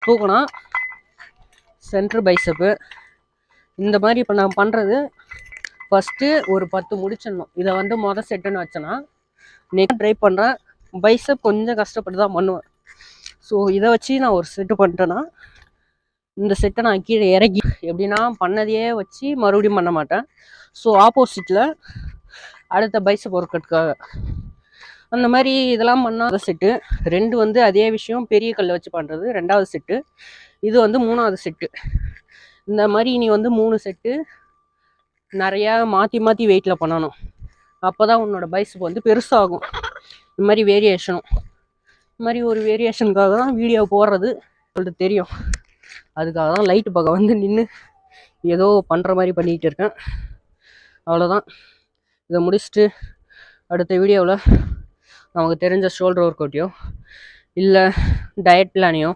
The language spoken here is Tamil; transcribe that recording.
தூக்கணும் சென்ட்ரு பைசப்பு. இந்த மாதிரி இப்போ நான் பண்ணுறது ஃபஸ்ட்டு ஒரு 10 முடிச்சிடணும். இதை வந்து மொதல் செட்டுன்னு வச்சேன்னா நெக்ஸ்ட் ட்ரை பண்ணுறேன். பைசப் கொஞ்சம் கஷ்டப்பட்டு தான் பண்ணுவேன். ஸோ இதை வச்சு நான் ஒரு செட்டு பண்ணிட்டேன்னா இந்த செட்டை நான் கீழே இறக்கி எப்படின்னா பண்ணதையே வச்சு மறுபடியும் பண்ண மாட்டேன். ஸோ ஆப்போசிட்டில் அடுத்த பைசப் ஒர்க் அவுட்காக அந்த மாதிரி இதெல்லாம் பண்ணால் செட்டு 2 வந்து அதே விஷயம் பெரிய கல்லை வச்சு பண்ணுறது 2வது செட்டு. இது வந்து 3வது செட்டு. இந்த மாதிரி நீ வந்து 3 செட்டு நிறையா மாற்றி வெயிட்டில் பண்ணணும். அப்போ தான் உன்னோட பைசப் வந்து பெருசாகும். இந்த மாதிரி வேரியேஷனும் இந்த மாதிரி ஒரு வேரியேஷனுக்காக தான் வீடியோ போடுறது சொல்லிட்டு தெரியும். அதுக்காக தான் லைட்டு பக்கம் வந்து நின்று ஏதோ பண்ணுற மாதிரி பண்ணிகிட்டு இருக்கேன். அவ்வளோதான். இதை முடிச்சுட்டு அடுத்த வீடியோவில் நமக்கு தெரிஞ்ச ஷோல்டர் ஒர்க் அவுட்டையோ இல்லை டயட் பிளானையோ